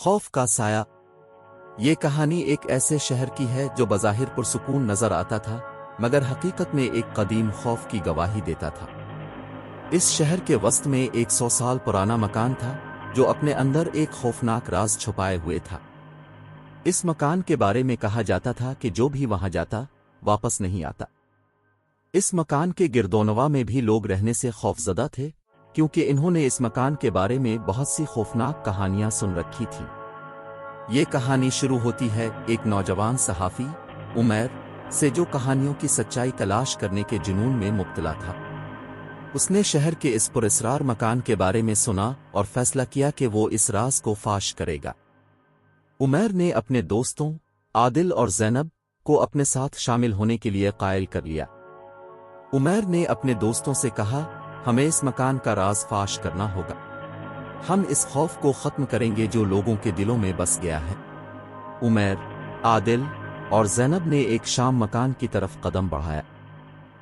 خوف کا سایہ۔ یہ کہانی ایک ایسے شہر کی ہے جو بظاہر پرسکون نظر آتا تھا مگر حقیقت میں ایک قدیم خوف کی گواہی دیتا تھا۔ اس شہر کے وسط میں 100 سال پرانا مکان تھا جو اپنے اندر ایک خوفناک راز چھپائے ہوئے تھا۔ اس مکان کے بارے میں کہا جاتا تھا کہ جو بھی وہاں جاتا واپس نہیں آتا۔ اس مکان کے گردونواں میں بھی لوگ رہنے سے خوفزدہ تھے کیونکہ انہوں نے اس مکان کے بارے میں بہت سی خوفناک کہانیاں سن رکھی تھیں۔ یہ کہانی شروع ہوتی ہے ایک نوجوان صحافی عمیر سے جو کہانیوں کی سچائی تلاش کرنے کے جنون میں مبتلا تھا۔ اس نے شہر کے اس پراسرار مکان کے بارے میں سنا اور فیصلہ کیا کہ وہ اس راز کو فاش کرے گا۔ عمیر نے اپنے دوستوں عادل اور زینب کو اپنے ساتھ شامل ہونے کے لیے قائل کر لیا۔ عمیر نے اپنے دوستوں سے کہا، ہمیں اس مکان کا راز فاش کرنا ہوگا۔ ہم اس خوف کو ختم کریں گے جو لوگوں کے دلوں میں بس گیا ہے۔ عمیر، عادل اور زینب نے ایک شام مکان کی طرف قدم بڑھایا۔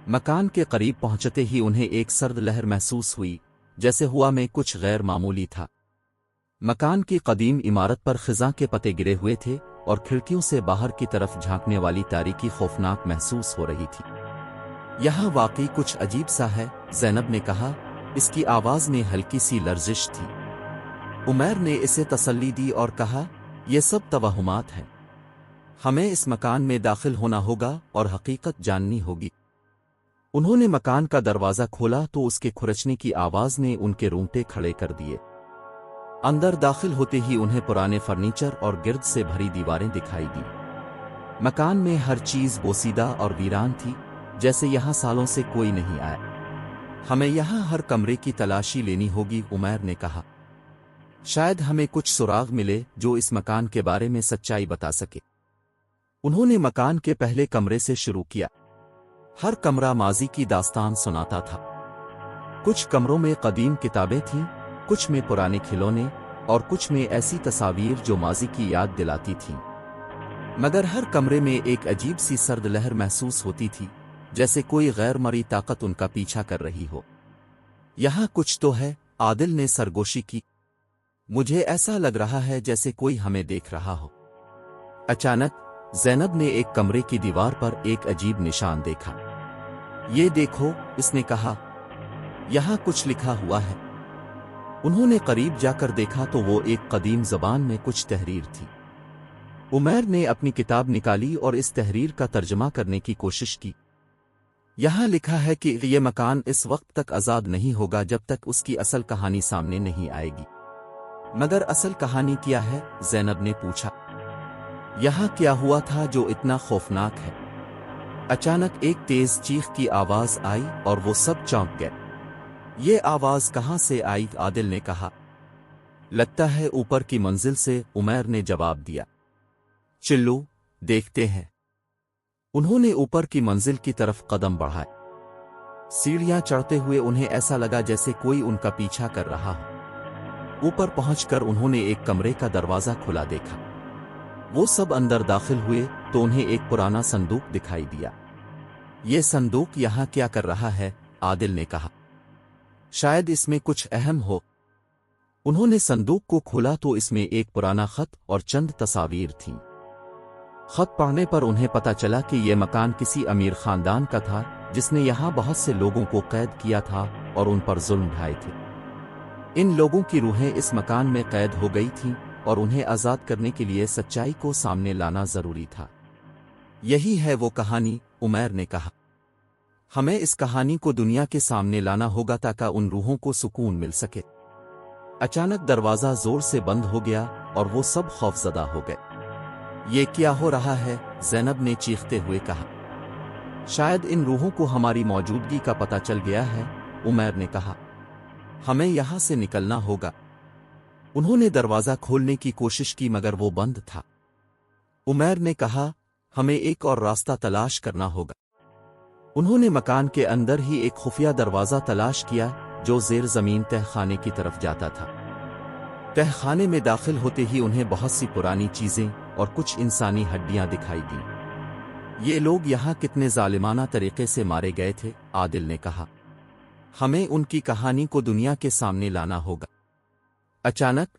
مکان کے قریب پہنچتے ہی انہیں ایک سرد لہر محسوس ہوئی، جیسے ہوا میں کچھ غیر معمولی تھا۔ مکان کی قدیم عمارت پر خزاں کے پتے گرے ہوئے تھے اور کھڑکیوں سے باہر کی طرف جھانکنے والی تاریکی خوفناک محسوس ہو رہی تھی۔ یہاں واقعی کچھ عجیب سا ہے، زینب نے کہا، اس کی آواز میں ہلکی سی لرزش تھی۔ عمیر نے اسے تسلی دی اور کہا، یہ سب توہمات ہیں، ہمیں اس مکان میں داخل ہونا ہوگا اور حقیقت جاننی ہوگی۔ انہوں نے مکان کا دروازہ کھولا تو اس کے کھرچنے کی آواز نے ان کے رونگٹے کھڑے کر دیے۔ اندر داخل ہوتے ہی انہیں پرانے فرنیچر اور گرد سے بھری دیواریں دکھائی دی۔ مکان میں ہر چیز بوسیدہ اور ویران تھی، جیسے یہاں سالوں سے کوئی نہیں آیا۔ ہمیں یہاں ہر کمرے کی تلاشی لینی ہوگی، عمیر نے کہا۔ شاید ہمیں کچھ سراغ ملے جو اس مکان کے بارے میں سچائی بتا سکے۔ انہوں نے مکان کے پہلے کمرے سے شروع کیا۔ ہر کمرہ ماضی کی داستان سناتا تھا۔ کچھ کمروں میں قدیم کتابیں تھیں، کچھ میں پرانے کھلونے اور کچھ میں ایسی تصاویر جو ماضی کی یاد دلاتی تھیں۔ مگر ہر کمرے میں ایک عجیب سی سرد لہر محسوس ہوتی تھی، جیسے کوئی غیر مرئی طاقت ان کا پیچھا کر رہی ہو۔ یہاں کچھ تو ہے، عادل نے سرگوشی کی۔ مجھے ایسا لگ رہا ہے جیسے کوئی ہمیں دیکھ رہا ہو۔ اچانک زینب نے ایک کمرے کی دیوار پر ایک عجیب نشان دیکھا۔ یہ دیکھو، اس نے کہا، یہاں کچھ لکھا ہوا ہے۔ انہوں نے قریب جا کر دیکھا تو وہ ایک قدیم زبان میں کچھ تحریر تھی۔ عمیر نے اپنی کتاب نکالی اور اس تحریر کا ترجمہ کرنے کی کوشش کی۔ یہاں لکھا ہے کہ یہ مکان اس وقت تک آزاد نہیں ہوگا جب تک اس کی اصل کہانی سامنے نہیں آئے گی۔ مگر اصل کہانی کیا ہے؟ زینب نے پوچھا۔ یہاں کیا ہوا تھا جو اتنا خوفناک ہے؟ اچانک ایک تیز چیخ کی آواز آئی اور وہ سب چونک گئے۔ یہ آواز کہاں سے آئی؟ عادل نے کہا۔ لگتا ہے اوپر کی منزل سے، عمیر نے جواب دیا۔ چلو دیکھتے ہیں۔ انہوں نے اوپر کی منزل کی طرف قدم بڑھائے۔ سیڑھیاں چڑھتے ہوئے انہیں ایسا لگا جیسے کوئی ان کا پیچھا کر رہا ہو۔ اوپر پہنچ کر انہوں نے ایک کمرے کا دروازہ کھلا دیکھا۔ وہ سب اندر داخل ہوئے تو انہیں ایک پرانا صندوق دکھائی دیا۔ یہ صندوق یہاں کیا کر رہا ہے؟ عادل نے کہا۔ شاید اس میں کچھ اہم ہو۔ انہوں نے صندوق کو کھولا تو اس میں ایک پرانا خط اور چند تصاویر تھیں۔ خط پڑھنے پر انہیں پتہ چلا کہ یہ مکان کسی امیر خاندان کا تھا جس نے یہاں بہت سے لوگوں کو قید کیا تھا اور ان پر ظلم ڈھائے تھے۔ ان لوگوں کی روحیں اس مکان میں قید ہو گئی تھیں اور انہیں آزاد کرنے کے لیے سچائی کو سامنے لانا ضروری تھا۔ یہی ہے وہ کہانی، عمیر نے کہا۔ ہمیں اس کہانی کو دنیا کے سامنے لانا ہوگا تاکہ ان روحوں کو سکون مل سکے۔ اچانک دروازہ زور سے بند ہو گیا اور وہ سب خوفزدہ ہو گئے۔ یہ کیا ہو رہا ہے؟ زینب نے چیختے ہوئے کہا۔ شاید ان روحوں کو ہماری موجودگی کا پتہ چل گیا ہے، عمیر نے کہا۔ ہمیں یہاں سے نکلنا ہوگا۔ انہوں نے دروازہ کھولنے کی کوشش کی مگر وہ بند تھا۔ عمیر نے کہا، ہمیں ایک اور راستہ تلاش کرنا ہوگا۔ انہوں نے مکان کے اندر ہی ایک خفیہ دروازہ تلاش کیا جو زیر زمین تہ خانے کی طرف جاتا تھا۔ تہ خانے میں داخل ہوتے ہی انہیں بہت سی پرانی چیزیں اور کچھ انسانی ہڈیاں دکھائی دیں۔ یہ لوگ یہاں کتنے ظالمانہ طریقے سے مارے گئے تھے، عادل نے کہا۔ ہمیں ان کی کہانی کو دنیا کے سامنے لانا ہوگا۔ اچانک